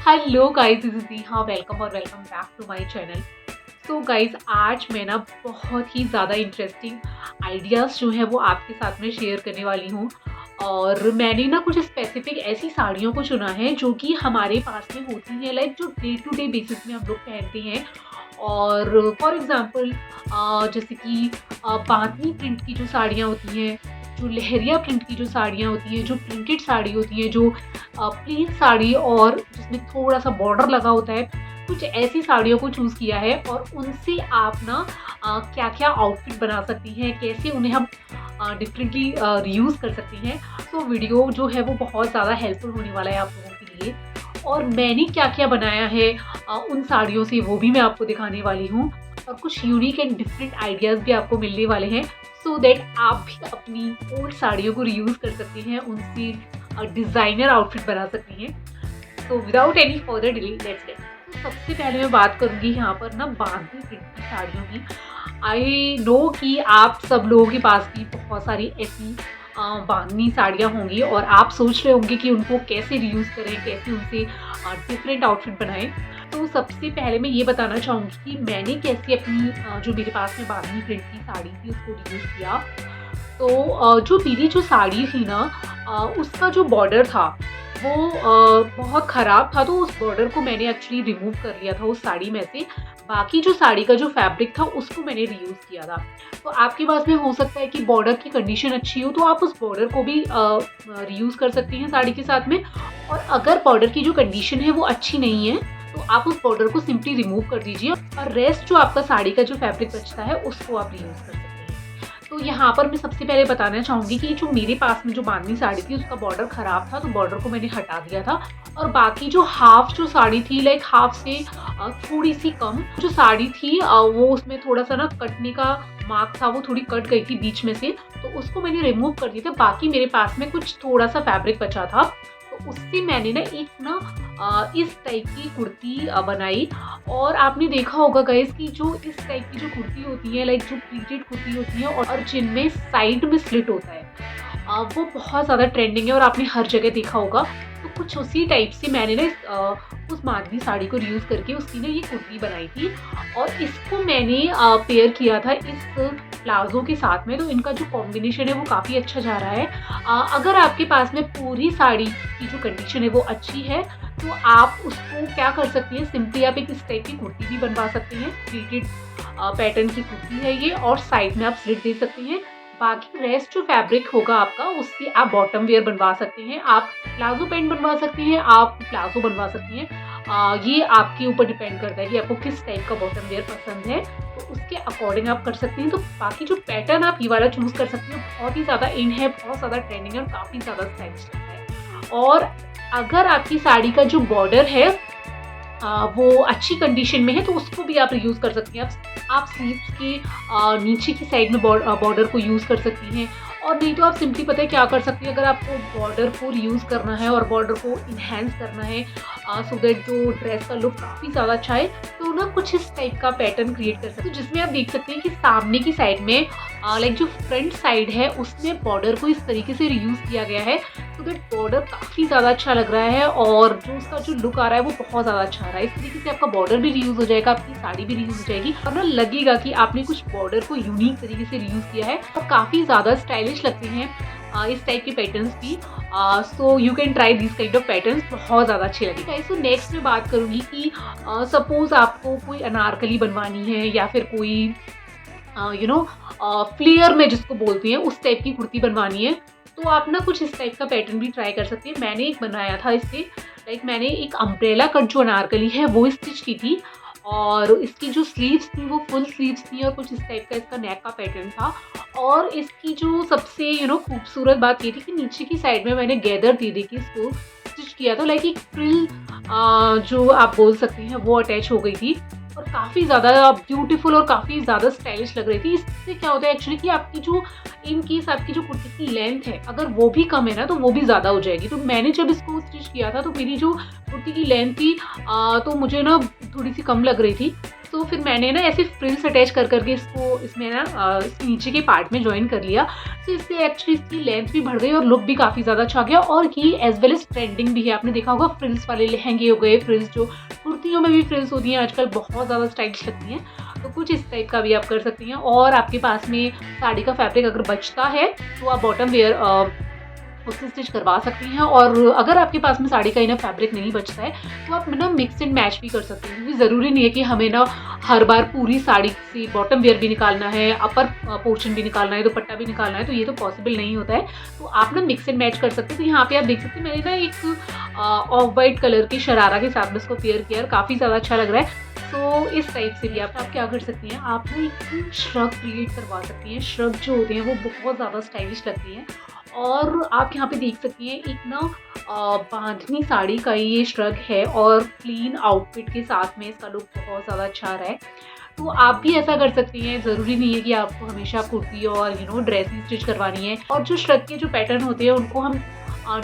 Hello guys, this is Neha. Welcome और welcome back to my channel. So guys, आज मैं ना बहुत ही ज़्यादा इंटरेस्टिंग आइडियाज़ जो हैं वो आपके साथ में शेयर करने वाली हूँ। और मैंने ना कुछ स्पेसिफिक ऐसी साड़ियों को चुना है जो कि हमारे पास में होती हैं, लाइक जो डे टू डे बेसिस में हम लोग पहनते हैं। और फॉर एग्ज़ाम्पल जैसे कि बांधनी प्रिंट की जो साड़ियाँ होती हैं, जो लहरिया प्रिंट की जो साड़ियाँ होती हैं, जो प्रिंटेड साड़ी होती है, जो प्लेन साड़ी और जिसमें थोड़ा-सा बॉर्डर लगा होता है, कुछ ऐसी साड़ियों को चूज़ किया है। और उनसे आप ना क्या-क्या आउटफिट बना सकती हैं, कैसे उन्हें हम डिफरेंटली रीयूज़ कर सकती हैं। तो वीडियो जो है वो बहुत ज़्यादा हेल्पफुल होने वाला है आप लोगों के लिए। और मैंने क्या-क्या बनाया है उन साड़ियों से, वो भी मैं आपको दिखाने वाली हूँ। और कुछ यूनिक एंड डिफरेंट आइडियाज़ भी आपको मिलने वाले हैं, सो दैट आप भी अपनी ओल्ड साड़ियों को रीयूज़ कर सकती हैं, उनसे डिज़ाइनर आउटफिट बना सकती हैं। तो without any further delay let's get. तो सबसे पहले मैं बात करूँगी यहाँ पर ना बांधनी प्रिंट की साड़ियों की। आई नो कि आप सब लोगों के पास भी बहुत सारी ऐसी बांधनी साड़ियाँ होंगी और आप सोच रहे होंगे कि उनको कैसे रीयूज़ करें, कैसे उनसे डिफरेंट आउटफिट बनाएं। तो सबसे पहले मैं ये बताना चाहूँगी कि मैंने कैसे अपनी जो मेरे पास में बांधनी प्रिंट की साड़ी थी उसको रीयूज़ किया। तो जो मेरी जो साड़ी थी ना, उसका जो बॉर्डर था वो बहुत ख़राब था, तो उस बॉर्डर को मैंने एक्चुअली रिमूव कर लिया था उस साड़ी में से। बाकी जो साड़ी का जो फैब्रिक था उसको मैंने रीयूज़ किया था। तो आपके पास में हो सकता है कि बॉर्डर की कंडीशन अच्छी हो तो आप उस बॉर्डर को भी रीयूज़ कर सकती हैं साड़ी के साथ में। और अगर बॉर्डर की जो कंडीशन है वो अच्छी नहीं है तो आप उस बॉर्डर को सिंपली रिमूव कर दीजिए और रेस्ट जो आपका साड़ी का जो फैब्रिक बचता है उसको आप रीयूज़ कर सकते हैं। तो यहाँ पर मैं सबसे पहले बताना चाहूँगी कि जो मेरे पास में जो बांधनी साड़ी थी उसका बॉर्डर ख़राब था, तो बॉर्डर को मैंने हटा दिया था। और बाकी जो हाफ जो साड़ी थी, लाइक हाफ से थोड़ी सी कम जो साड़ी थी, वो उसमें थोड़ा सा ना कटने का मार्क था, वो थोड़ी कट गई थी बीच में से, तो उसको मैंने रिमूव कर दिया था। बाकी मेरे पास में कुछ थोड़ा सा फैब्रिक बचा था, तो उससे मैंने ना एक ना इस टाइप की कुर्ती बनाई। और आपने देखा होगा गाइस कि जो इस टाइप की जो कुर्ती होती है, लाइक जो प्लीटेड कुर्ती होती है और जिनमें साइड में स्लिट होता है, वो बहुत ज़्यादा ट्रेंडिंग है और आपने हर जगह देखा होगा। तो कुछ उसी टाइप से मैंने ना उस बांधनी साड़ी को रीयूज़ करके उसकी ना ये कुर्ती बनाई थी। और इसको मैंने पेयर किया था इस प्लाज़ो के साथ में, तो इनका जो कॉम्बिनेशन है वो काफ़ी अच्छा जा रहा है। अगर आपके पास में पूरी साड़ी की जो कंडीशन है वो अच्छी है तो आप उसको क्या कर सकती हैं, सिंपली आप एक इस टाइप की कुर्ती भी बनवा सकती हैं। प्लीटेड पैटर्न की कुर्ती है ये और साइड में आप स्लिट दे सकती हैं। बाकी रेस्ट जो फैब्रिक होगा आपका उससे आप बॉटम वेयर बनवा सकती हैं, आप प्लाजो पैंट बनवा सकती हैं, आप प्लाजो बनवा सकती हैं। ये आपके ऊपर डिपेंड करता है कि आपको किस टाइप का बॉटम वेयर पसंद है, तो उसके अकॉर्डिंग आप कर सकती हैं। तो बाकी जो पैटर्न आप ये वाला चूज़ कर सकती हैं, बहुत ही ज़्यादा इन है, बहुत ज़्यादा ट्रेंडिंग है और काफ़ी ज़्यादा स्टाइलिश लगता है। और अगर आपकी साड़ी का जो बॉर्डर है वो अच्छी कंडीशन में है तो उसको भी आप यूज़ कर सकती हैं। आप स्लीव्स के नीचे की साइड में बॉर्डर को यूज़ कर सकती हैं। और नहीं तो आप सिंपली पता है क्या कर सकती हैं, अगर आपको बॉर्डर को यूज़ करना है और बॉर्डर को इन्हेंस करना है सो दैट जो ड्रेस का लुक काफ़ी ज़्यादा अच्छा है, तो ना कुछ इस टाइप का पैटर्न क्रिएट कर सकते हैं जिसमें आप देख सकते हैं कि सामने की साइड में लाइक जो फ्रंट साइड है उसमें बॉर्डर को इस तरीके से रीयूज़ किया गया है, सो दैट बॉर्डर काफ़ी ज़्यादा अच्छा लग रहा है और जो उसका जो लुक आ रहा है वो बहुत ज़्यादा अच्छा आ रहा है। इस तरीके से आपका बॉर्डर भी रीयूज़ हो जाएगा, आपकी साड़ी भी रीयूज़ हो जाएगी और ना लगेगा कि आपने कुछ बॉर्डर को यूनिक तरीके से रीयूज़ किया है और काफ़ी ज़्यादा स्टाइलिश लगते हैं इस टाइप के पैटर्न्स भी। So you can try this kind of patterns, बहुत ज़्यादा अच्छे लगेगा। सो नेक्स्ट मैं बात करूँगी कि सपोज़ आपको कोई अनारकली बनवानी है या फिर कोई फ्लेयर में जिसको बोलते हैं उस टाइप की कुर्ती बनवानी है, तो आप ना कुछ इस टाइप का पैटर्न भी ट्राई कर सकती हैं। मैंने एक बनाया था इससे, लाइक मैंने एक अम्ब्रेला कट जो अनारकली है वो स्टिच की थी और इसकी जो स्लीव्स थी वो फुल स्लीव्स थी और कुछ इस टाइप का इसका नेक का पैटर्न था। और इसकी जो सबसे खूबसूरत बात ये थी कि नीचे की साइड में मैंने गैदर दे के इसको स्टिच किया था, लाइक एक फ्रिल जो आप बोल सकती हैं वो अटैच हो गई थी और काफ़ी ज़्यादा ब्यूटीफुल और काफ़ी ज़्यादा स्टाइलिश लग रही थी। इससे क्या होता है एक्चुअली कि आपकी जो इन केस आपकी जो कुर्ती की लेंथ है अगर वो भी कम है ना तो वो भी ज़्यादा हो जाएगी। तो मैंने जब इसको स्टिच किया था तो मेरी जो कुर्ती की लेंथ थी तो मुझे ना थोड़ी सी कम लग रही थी, तो फिर मैंने ना ऐसे फ्रिल्स अटैच कर करके इसको इसमें ना इसके नीचे के पार्ट में जॉइन कर लिया। तो इससे एक्चुअली इसकी लेंथ भी बढ़ गई और लुक भी काफ़ी ज़्यादा अच्छा गया, और ये एज वेल एज ट्रेंडिंग भी है। आपने देखा होगा फ्रिल्स वाले लहंगे हो गए, फ्रिल्स जो कुर्तियों में भी फ्रिल्स होती हैं आजकल बहुत ज़्यादा स्टाइलिश लगती हैं, तो कुछ इस टाइप का भी आप कर सकती हैं। और आपके पास में साड़ी का फैब्रिक अगर बचता है तो आप बॉटम वेयर उससे स्टिच करवा सकती हैं, और अगर आपके पास में साड़ी का इनफ फैब्रिक नहीं बचता है तो आप ना मिक्स एंड मैच भी कर सकते हैं, क्योंकि ज़रूरी नहीं है कि हमें ना हर बार पूरी साड़ी से बॉटम वेयर भी निकालना है, अपर पोर्शन भी निकालना है, दुपट्टा भी निकालना है, तो ये तो पॉसिबल नहीं होता है। तो आप ना मिक्स एंड मैच कर सकते हैं। तो यहाँ पे आप देख सकते हैं मैंने ना एक ऑफ वाइट कलर की शरारा के साथ में इसको पेयर किया, काफ़ी ज़्यादा अच्छा लग रहा है। तो इस टाइप से भी आप क्या कर सकती हैं, आप ना एक श्रग क्रिएट करवा सकती हैं। श्रग जो होते हैं वो बहुत ज़्यादा स्टाइलिश लगती हैं, और आप यहाँ पे देख सकती हैं एक ना बांधनी साड़ी का ये श्रग है, और क्लीन आउटफिट के साथ में इसका लुक बहुत ज़्यादा अच्छा आ रहा है। तो आप भी ऐसा कर सकती हैं, ज़रूरी नहीं है कि आपको हमेशा कुर्ती और ड्रेस ही स्टिच करवानी है। और जो श्रग के जो पैटर्न होते हैं उनको हम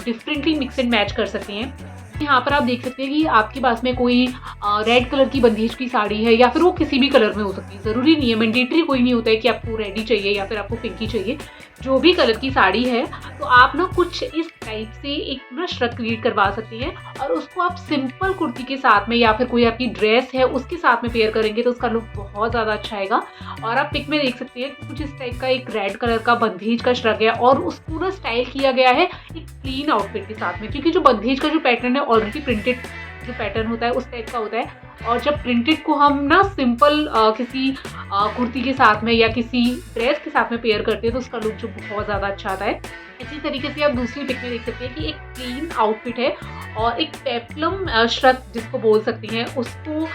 डिफरेंटली मिक्स एंड मैच कर सकते हैं। यहाँ पर आप देख सकते हैं कि आपके पास में कोई रेड कलर की बंदेज की साड़ी है, या फिर वो किसी भी कलर में हो सकती है, ज़रूरी नहीं है, मैंडेटरी कोई नहीं होता है कि आपको रेडी चाहिए या फिर आपको पिंकी चाहिए। जो भी कलर की साड़ी है तो आप ना कुछ इस टाइप से एक ना श्रग क्रिएट करवा सकती हैं, और उसको आप सिंपल कुर्ती के साथ में या फिर कोई आपकी ड्रेस है उसके साथ में पेयर करेंगे तो उसका लुक बहुत ज़्यादा अच्छा आएगा। और आप पिक में देख सकते हैं कुछ इस टाइप का एक रेड कलर का बंदेज का श्रग है, और उसको ना स्टाइल किया गया है एक क्लीन आउटफिट के साथ में, क्योंकि जो बंदेज का जो पैटर्न है ऑलरेडी प्रिंटेड जो पैटर्न होता है उस टाइप का होता है, और जब प्रिंटेड को हम ना सिंपल किसी कुर्ती के साथ में या किसी ड्रेस के साथ में पेयर करते हैं तो उसका लुक जो बहुत ज़्यादा अच्छा आता है। इसी तरीके से आप दूसरी पिक में देख सकते हैं कि एक क्लीन आउटफिट है और एक पेप्लम श्रग जिसको बोल सकती हैं उसको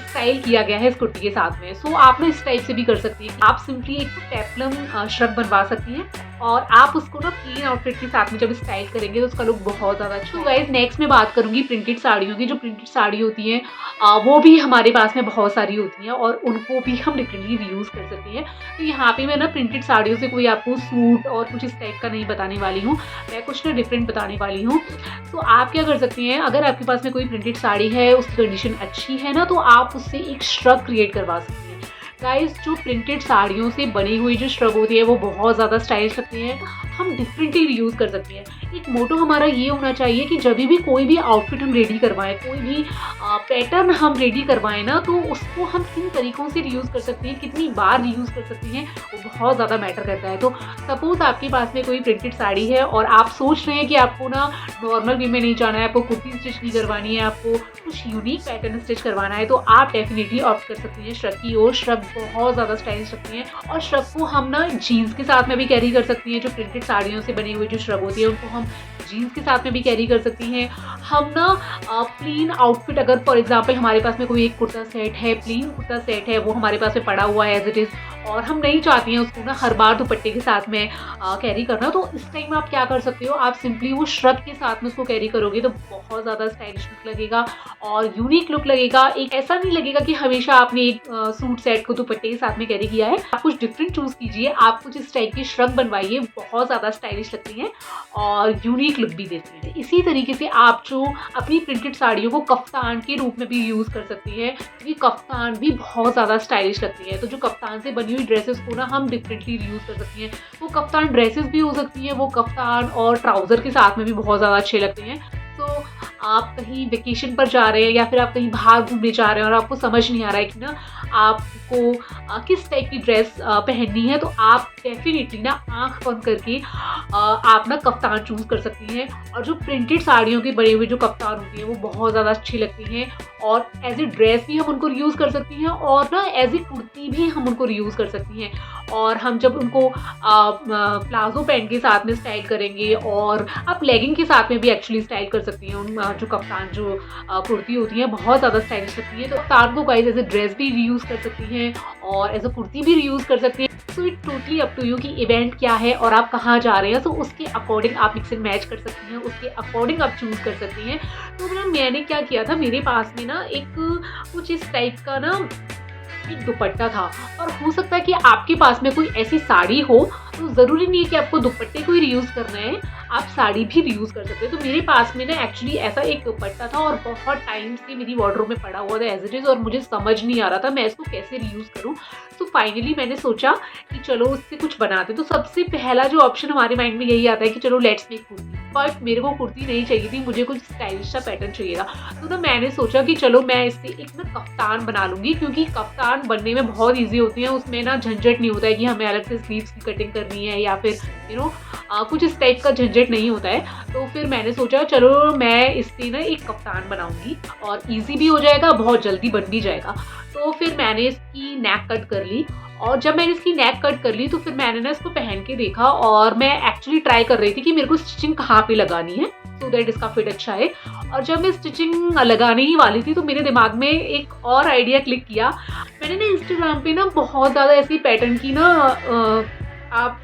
स्टाइल किया गया है इस कुर्ती के साथ में। सो आप ना इस टाइप से भी कर सकती हैं, आप सिंपली एक पेप्लम श्रग बनवा सकती हैं और आप उसको ना क्लीन आउटफिट के साथ में जब स्टाइल करेंगे तो उसका लुक बहुत ज़्यादा अच्छा। तो गाइस नेक्स्ट मैं बात करूंगी प्रिंटेड साड़ियों की। जो प्रिंटेड साड़ी होती हैं वो भी हमारे पास में बहुत सारी होती हैं और उनको भी हम डिफरेंटली रीयूज़ कर सकते हैं। तो यहाँ पे मैं ना प्रिंटेड साड़ियों से कोई आपको सूट और कुछ इस टाइप का नहीं बताने वाली हूँ, मैं कुछ ना डिफरेंट बताने वाली हूँ। तो आप क्या कर सकती हैं, अगर आपके पास में कोई प्रिंटेड साड़ी है उसकी कंडीशन अच्छी है ना, तो आप उससे एक श्रग क्रिएट करवा सकती हैं। गाइस जो प्रिंटेड साड़ियों से बनी हुई जो श्रग होती है वो बहुत ज़्यादा स्टाइलिश लगती हैं, हम डिफरेंटली यूज़ कर सकते हैं। एक मोटो हमारा ये होना चाहिए कि जब भी कोई भी आउटफिट हम रेडी करवाएं, कोई भी पैटर्न हम रेडी करवाएं ना, तो उसको हम किन तरीक़ों से रीयूज़ कर सकते हैं, कितनी बार रीयूज़ कर सकते हैं, वो बहुत ज़्यादा मैटर करता है। तो सपोज़ आपके पास में कोई प्रिंटेड साड़ी है और आप सोच रहे हैं कि आपको ना नॉर्मल वे में नहीं जाना है, आपको कुर्ती स्टिच नहीं करवानी है, आपको कुछ यूनिक पैटर्न स्टिच करवाना है, तो आप डेफिनेटली ऑप्ट कर सकती हैं श्रग की ओर। श्रग बहुत ज़्यादा स्टाइलिश लगती हैं और श्रग को हम ना जीन्स के साथ में भी कैरी कर सकती हैं। जो प्रिंटेड साड़ियों से बनी हुई जो श्रग होती है उनको हम जीन्स के साथ में भी कैरी कर सकती हैं। हम ना प्लेन आउटफिट, अगर फॉर एग्जांपल हमारे पास में कोई एक कुर्ता सेट है, प्लेन कुर्ता सेट है, वो हमारे पास में पड़ा हुआ है एज इट इज़, और हम नहीं चाहती हैं उसको ना हर बार दुपट्टे के साथ में कैरी करना, तो इस टाइम आप क्या कर सकते हो, आप सिंपली वो श्रग के साथ में उसको कैरी करोगे तो बहुत ज़्यादा स्टाइलिश लुक लगेगा और यूनिक लुक लगेगा। एक ऐसा नहीं लगेगा कि हमेशा आपने एक सूट सेट को दुपट्टे के साथ में कैरी किया है। आप कुछ डिफरेंट चूज़ कीजिए, आप कुछ इस टाइप की श्रग बनवाइए, बहुत ज़्यादा स्टाइलिश लगती हैं और यूनिक लुक भी देती हैं। इसी तरीके से आप जो अपनी प्रिंटेड साड़ियों को कफ्तान के रूप में भी यूज़ कर सकती हैं, क्योंकि कफ्तान भी बहुत ज़्यादा स्टाइलिश लगती है। तो जो कफ्तान से बनी हुई ड्रेसेस को ना हम डिफरेंटली यूज़ कर सकती हैं। वो कफ्तान ड्रेसेस भी हो सकती हैं, वो कफ्तान और ट्राउज़र के साथ में भी बहुत ज़्यादा अच्छे लगते हैं। तो आप कहीं वेकेशन पर जा रहे हैं या फिर आप कहीं बाहर घूमने जा रहे हैं और आपको समझ नहीं आ रहा है कि ना आपको किस टाइप की ड्रेस पहननी है, तो आप डेफिनेटली ना आंख बंद करके आप ना कफ्तान चूज़ कर सकती हैं। और जो प्रिंटेड साड़ियों के बने हुए जो कफ्तान होती हैं वो बहुत ज़्यादा अच्छी लगती हैं और एज ए ड्रेस भी हम उनको रीयूज़ कर सकती हैं और ना एज ए कुर्ती भी हम उनको रीयूज़ कर सकती हैं। और हम जब उनको प्लाजो पैंट के साथ में स्टाइल करेंगे और आप लेगिंग के साथ में भी एक्चुअली स्टाइल कर सकती हैं। उन जो कफ्तान जो कुर्ती होती है बहुत ज़्यादा स्टाइलिश लगती है। तो कफ्तान को गाइस एज ए ड्रेस भी रीयूज़ कर सकती हैं और एज ए कुर्ती भी रीयूज़ कर सकती हैं। So it totally up to you कि इवेंट क्या है और आप कहाँ जा रहे हैं, तो उसके अकॉर्डिंग आप मिक्स एंड मैच कर सकती हैं, उसके अकॉर्डिंग आप चूज़ कर सकती हैं। तो मैंने क्या किया था, मेरे पास में ना एक कुछ इस टाइप का ना एक दुपट्टा था, और हो सकता है कि आपके पास में कोई ऐसी साड़ी हो, तो ज़रूरी नहीं है कि आपको दुपट्टे को ही रीयूज़ करना है, आप साड़ी भी रीयूज़ कर सकते हैं। तो मेरे पास में ना एक्चुअली ऐसा एक दुपट्टा था और बहुत टाइम से मेरी वार्डरोब में पड़ा हुआ था एज़ इट इज़, और मुझे समझ नहीं आ रहा था मैं इसको कैसे रीयूज़ करूँ। तो फाइनली मैंने सोचा कि चलो उससे कुछ बनाते हैं। तो सबसे पहला जो ऑप्शन हमारे माइंड में यही आता है कि चलो लेट्स मेक कुर्ती। बट मेरे को कुर्ती नहीं चाहिए थी, मुझे कुछ स्टाइलिश सा पैटर्न चाहिए था। तो ना मैंने सोचा कि चलो मैं इससे एक ना कफ्तान बना लूँगी, क्योंकि कफ्तान बनने में बहुत ईज़ी होती है, उसमें ना झंझट नहीं होता है कि हमें अलग से स्लीव्स की कटिंग करनी है या फिर कुछ इस टाइप का झंझट नहीं होता है। तो फिर मैंने सोचा चलो मैं इससे ना एक कफ्तान बनाऊँगी और ईज़ी भी हो जाएगा, बहुत जल्दी बन भी जाएगा। तो फिर मैंने इसकी नेक कट कर ली, और जब मैंने इसकी नेक कट कर ली तो फिर मैंने ना इसको पहन के देखा, और मैं एक्चुअली ट्राई कर रही थी कि मेरे को स्टिचिंग कहाँ पे लगानी है सो दैट इसका फिट अच्छा है। और जब मैं स्टिचिंग लगाने ही वाली थी तो मेरे दिमाग में एक और आइडिया क्लिक किया। मैंने ना इंस्टाग्राम पे ना बहुत ज़्यादा ऐसी पैटर्न की ना आप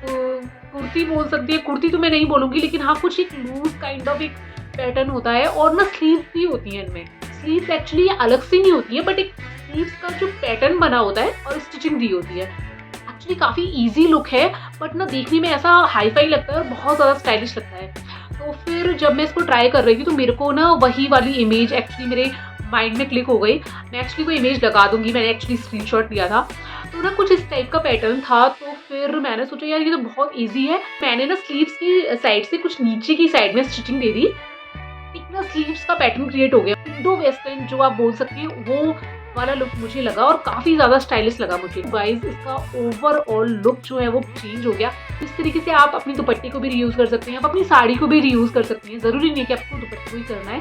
कुर्ती बोल सकती है, कुर्ती तो मैं नहीं बोलूँगी, लेकिन हाँ कुछ एक लूज काइंड ऑफ एक पैटर्न होता है, और ना स्लीव्स भी होती हैं इनमें। स्लीव्स एक्चुअली अलग से नहीं होती है, बट एक स्लीव्स का जो पैटर्न बना होता है और स्टिचिंग दी होती है। एक्चुअली काफ़ी ईजी लुक है, बट ना देखने में ऐसा हाई फाई लगता है और बहुत ज़्यादा स्टाइलिश लगता है। तो फिर जब मैं इसको ट्राई कर रही थी तो मेरे को ना वही वाली इमेज एक्चुअली मेरे माइंड में क्लिक हो गई। मैं एक्चुअली वो इमेज लगा दूंगी, मैंने एक्चुअली स्क्रीनशॉट लिया था। तो ना कुछ इस टाइप का पैटर्न था। तो फिर मैंने सोचा यार ये तो बहुत इजी है। मैंने ना स्लीव्स की साइड से कुछ नीचे की साइड में स्टिचिंग दे दी, एक ना स्लीव्स का पैटर्न क्रिएट हो गया। इंडो वेस्टर्न जो आप बोल सकते हैं वो वाला लुक मुझे लगा और काफी ज्यादा स्टाइलिश लगा मुझे। गाइस इसका ओवरऑल लुक जो है वो चेंज हो गया। इस तरीके से आप अपनी दुपट्टे को भी रीयूज कर सकते हैं, आप अपनी साड़ी को भी रीयूज कर सकती हैं। जरूरी नहीं है कि आपको दुपट्टे को ही करना है,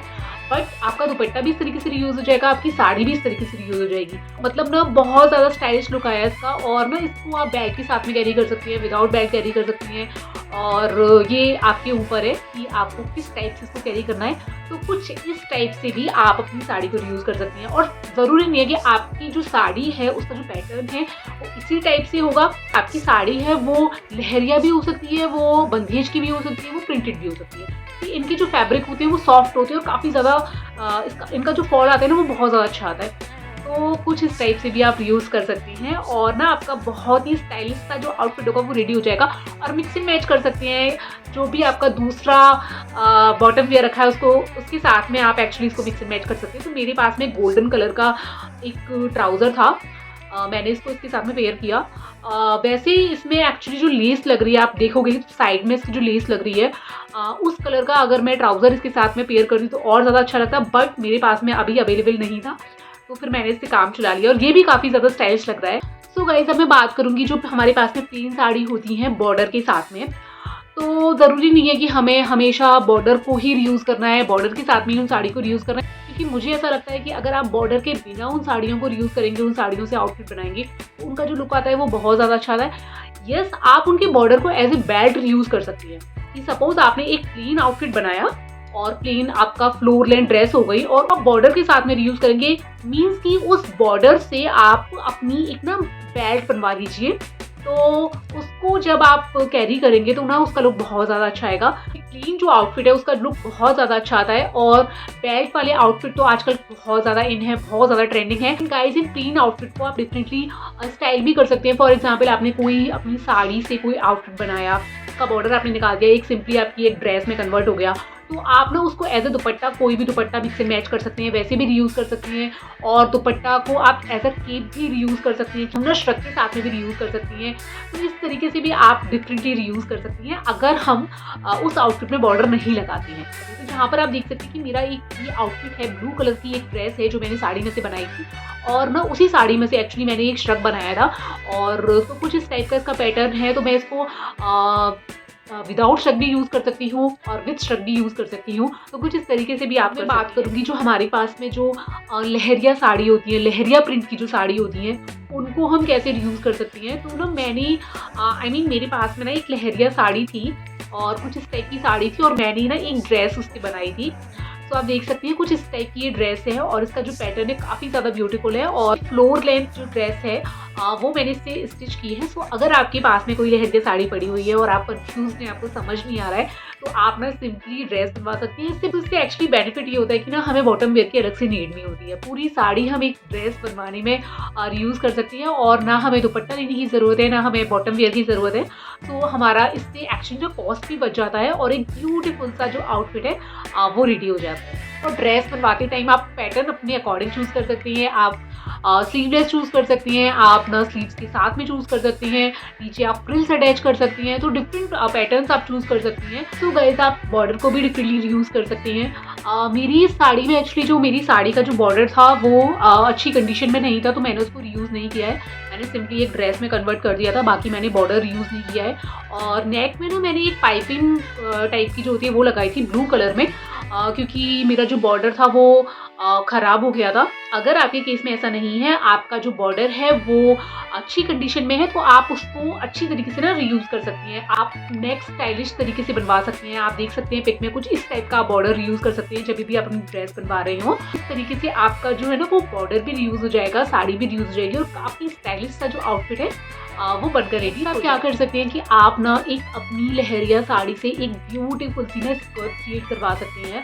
बट आपका दुपट्टा भी इस तरीके से रीयूज हो जाएगा, आपकी साड़ी भी इस तरीके से रीयूज हो जाएगी। मतलब ना बहुत ज्यादा स्टाइलिश लुक आया इसका। और ना इसको आप बैग के साथ में कैरी कर सकती हैं, विदाउट बैग कैरी कर सकती हैं, और ये आपके ऊपर है कि आपको किस टाइप से इसको कैरी करना है। तो कुछ इस टाइप से भी आप अपनी साड़ी को रीयूज कर सकती हैं। और ज़रूरी नहीं है कि आपकी जो साड़ी है उसका जो पैटर्न है वो इसी टाइप से होगा। आपकी साड़ी है वो लहरिया भी हो सकती है, वो बंदेज की भी हो सकती है, वो प्रिंटेड भी हो सकती है। इनकी जो फैब्रिक होती है वो सॉफ्ट होती है और काफ़ी ज़्यादा इनका जो फॉल आता है ना वो बहुत ज़्यादा अच्छा आता है। तो कुछ इस टाइप से भी आप यूज़ कर सकती हैं, और ना आपका बहुत ही स्टाइलिश सा जो आउटफिट होगा वो रेडी हो जाएगा। और मिक्स एंड मैच कर सकते हैं, जो भी आपका दूसरा बॉटम वेयर रखा है उसको उसके साथ में आप एक्चुअली इसको मिक्स एंड मैच कर सकते हैं। तो मेरे पास में गोल्डन कलर का एक ट्राउज़र था, मैंने इसको इसके साथ में पेयर किया। वैसे इसमें एक्चुअली जो लेस लग रही है आप देखोगे साइड में इसकी जो लेस लग रही है उस कलर का अगर मैं ट्राउज़र इसके साथ में पेयर कर दूँ तो और ज़्यादा अच्छा लगता, बट मेरे पास में अभी अवेलेबल नहीं था, तो फिर मैंने इससे काम चला लिया और ये भी काफ़ी ज़्यादा स्टाइलिश लग रहा है। सो गाइस अब मैं बात करूँगी जो हमारे पास में प्लेन साड़ी होती हैं बॉर्डर के साथ में। तो ज़रूरी नहीं है कि हमें हमेशा बॉर्डर को ही रीयूज़ करना है, बॉर्डर के साथ में ही उन साड़ी को रीयूज़ करना है, क्योंकि मुझे ऐसा लगता है कि अगर आप बॉर्डर के बिना उन साड़ियों को रीयूज़ करेंगे, उन साड़ियों से आउटफिट बनाएंगे, तो उनका जो लुक आता है वो बहुत ज़्यादा अच्छा आता है। यस, आप उनके बॉर्डर को एज ए बेल्ट रीयूज़ कर सकती हैं कि सपोज आपने एक प्लेन आउटफिट बनाया और प्लेन आपका फ्लोर लेंथ ड्रेस हो गई और आप बॉर्डर के साथ में रीयूज़ करेंगे, मीन्स कि उस बॉर्डर से आप अपनी एक ना बेल्ट बनवा लीजिए। तो उसको जब आप कैरी करेंगे तो ना उसका लुक बहुत ज़्यादा अच्छा आएगा। प्लेन जो आउटफिट है उसका लुक बहुत ज़्यादा अच्छा आता है, और बेल्ट वाले आउटफिट तो आजकल बहुत ज़्यादा इन है, बहुत ज़्यादा ट्रेंडिंग है। गाइस इन प्लेन आउटफिट को आप डिफरेंटली स्टाइल भी कर सकते हैं। फॉर एग्जांपल आपने कोई अपनी साड़ी से कोई आउटफिट बनाया, उसका बॉर्डर आपने निकाल दिया, एक सिंपली आपकी एक ड्रेस में कन्वर्ट हो गया, तो आप ना उसको एज ए दुपट्टा कोई भी दुपट्टा मिक्स एंड मैच कर सकते हैं, वैसे भी रीयूज़ कर सकते हैं। और दुपट्टा को आप एज अ केप भी रीयूज़ कर सकती हैं, चुन्ना श्रग के साथ में भी रीयूज़ कर सकती हैं। तो इस तरीके से भी आप डिफरेंटली रीयूज़ कर सकती हैं अगर हम उस आउटफिट में बॉर्डर नहीं लगाते हैं। तो जहाँ पर आप देख सकते हैं कि मेरा एक ये आउटफिट है, ब्लू कलर की एक ड्रेस है जो मैंने साड़ी में से बनाई थी, और ना उसी साड़ी में से एक्चुअली मैंने एक श्रग बनाया था। और तो कुछ इस टाइप का इसका पैटर्न है, तो मैं इसको विदाउट श्रग भी यूज़ कर सकती हूँ और विद श्रग भी यूज़ कर सकती हूँ। तो कुछ इस तरीके से भी आप मैं बात करूँगी जो हमारे पास में जो लहरिया साड़ी होती है, लहरिया प्रिंट की जो साड़ी होती है, उनको हम कैसे यूज़ कर सकती हैं। तो ना मैंने मेरे पास में ना एक लहरिया साड़ी थी और कुछ इस टाइप की साड़ी थी, और मैंने ना एक ड्रेस उसकी बनाई थी। तो आप देख सकते हैं कुछ इस टाइप की ये ड्रेस है, और इसका जो पैटर्न है काफ़ी ज़्यादा ब्यूटीफुल है, और फ्लोर लेंथ जो ड्रेस है वो मैंने इससे स्टिच की है। सो अगर आपके पास में कोई लहरिया साड़ी पड़ी हुई है और आप कंफ्यूज हैं, आपको समझ नहीं आ रहा है, तो आप ना सिंपली ड्रेस बनवा सकती हैं। सिर्फ इससे एक्चुअली बेनिफिट ये होता है कि ना हमें बॉटम वेयर की अलग से नीड नहीं होती है। पूरी साड़ी हम एक ड्रेस बनवाने में यूज़ कर सकती हैं और ना हमें दुपट्टा लेने की ज़रूरत है, ना हमें बॉटम वेयर की ज़रूरत है। तो हमारा इससे एक्चुअली जो कॉस्ट भी बच जाता है और एक ब्यूटीफुल सा जो आउटफिट है वो रेडी हो जाता है। और ड्रेस बनवाते टाइम आप पैटर्न अपने अकॉर्डिंग चूज़ कर सकती हैं। आप स्लीवलेस चूज़ कर सकती हैं, आप ना स्लीव्स के साथ में चूज़ कर सकती हैं, नीचे आप फ्रिल्स अटैच कर सकती हैं। तो डिफरेंट पैटर्न्स आप चूज़ कर सकती हैं। तो गाइस आप बॉर्डर को भी डिफरेंटली यूज़ कर सकती हैं। मेरी साड़ी में एक्चुअली जो मेरी साड़ी का जो बॉर्डर था वो अच्छी कंडीशन में नहीं था, तो मैंने उसको रीयूज़ नहीं किया है। मैंने सिंपली एक ड्रेस में कन्वर्ट कर दिया था, बाकी मैंने बॉर्डर यूज़ नहीं किया है। और नेक में ना मैंने एक पाइपिंग टाइप की जो होती है वो लगाई थी ब्लू कलर में, क्योंकि मेरा जो बॉर्डर था वो ख़राब हो गया था। अगर आपके केस में ऐसा नहीं है, आपका जो बॉर्डर है वो अच्छी कंडीशन में है, तो आप उसको अच्छी तरीके से ना रीयूज़ कर सकती हैं। आप नेक स्टाइलिश तरीके से बनवा सकती हैं। आप देख सकते हैं पिक में कुछ इस टाइप का बॉर्डर रीयूज़ कर सकते हैं जब भी आप अपनी ड्रेस बनवा रहे हो। इस तरीके से आपका जो है ना वो बॉर्डर भी रीयूज़ हो जाएगा, साड़ी भी रीयूज़ हो जाएगी और काफ़ी स्टाइलिश सा जो आउटफिट है वो बनकर रेडी। आप क्या कर सकते हैं कि आप ना एक अपनी लहरिया साड़ी से एक ब्यूटीफुल सी ना स्कर्ट क्रिएट करवा सकते हैं।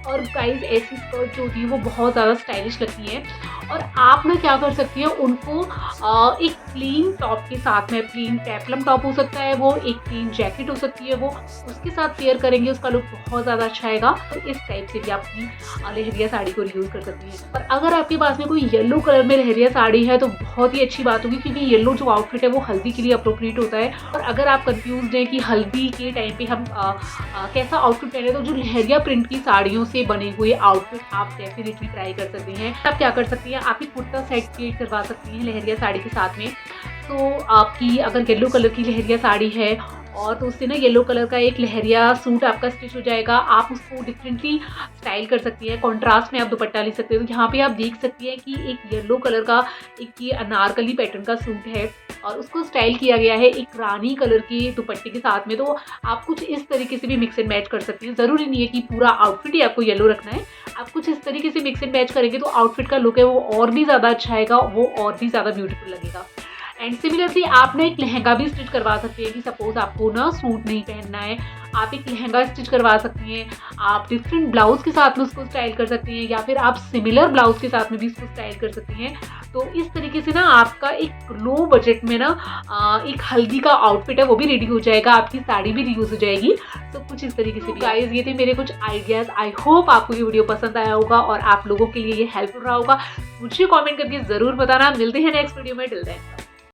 और गाइस ऐसी स्कर्ट जो होती है वो बहुत ज़्यादा स्टाइलिश लगती है। और आप ना क्या कर सकती हैं, उनको एक प्लेन टॉप के साथ में, प्लेन पेप्लम टॉप हो सकता है वो, एक प्लेन जैकेट हो सकती है वो, उसके साथ पेयर करेंगे, उसका लुक बहुत ज़्यादा अच्छा आएगा। तो इस टाइप से भी आप अपनी लहरिया साड़ी को यूज़ कर सकती हैं। और अगर आपके पास में कोई येलो कलर में लहरिया साड़ी है तो बहुत ही अच्छी बात होगी, क्योंकि येलो जो आउटफिट है वो हल्दी के लिए अप्रोप्रिएट होता है। और अगर आप कंफ्यूज हैं कि हल्दी के टाइम पे हम कैसा आउटफिट पहने, तो जो लहरिया प्रिंट की साड़ियों से बने हुए आउटफिट आप डेफिनेटली ट्राई कर सकती हैं। आप क्या कर सकती हैं, आप एक कुर्ता सेट क्रिएट करवा सकती हैं लहरिया साड़ी के साथ में। तो आपकी अगर येलो कलर की लहरिया साड़ी है और तो उससे ना येलो कलर का एक लहरिया सूट आपका स्टिच हो जाएगा। आप उसको डिफरेंटली स्टाइल कर सकती हैं, कॉन्ट्रास्ट में आप दुपट्टा ले सकते हो। तो यहाँ पे आप देख सकती हैं कि एक येलो कलर का एक ये अनारकली पैटर्न का सूट है और उसको स्टाइल किया गया है एक रानी कलर के दुपट्टे के साथ में। तो आप कुछ इस तरीके से भी मिक्स एंड मैच कर सकती हैं। ज़रूरी नहीं है कि पूरा आउटफिट ही आपको येलो रखना है, आप कुछ इस तरीके से मिक्स एंड मैच करेंगे तो आउटफिट का लुक है वो और भी ज़्यादा अच्छा आएगा, वो और भी ज़्यादा ब्यूटीफुल लगेगा। एंड सिमिलरली आप ना एक लहंगा भी स्टिच करवा सकती हैं कि सपोज आपको ना सूट नहीं पहनना है, आप एक लहंगा स्टिच करवा सकती हैं। आप डिफरेंट ब्लाउज के साथ में उसको स्टाइल कर सकती हैं, या फिर आप सिमिलर ब्लाउज के साथ में भी इसको स्टाइल कर सकती हैं। तो इस तरीके से ना आपका एक लो बजट में ना एक हल्दी का आउटफिट है वो भी रेडी हो जाएगा, आपकी साड़ी भी रीयूज हो जाएगी। तो कुछ इस तरीके से गाइस ये थे मेरे कुछ आइडियाज़। आई होप आपको ये वीडियो पसंद आया होगा और आप लोगों के लिए ये हेल्पफुल रहा होगा। मुझे कमेंट करके ज़रूर बताना। मिलते हैं नेक्स्ट वीडियो में, टिल देन।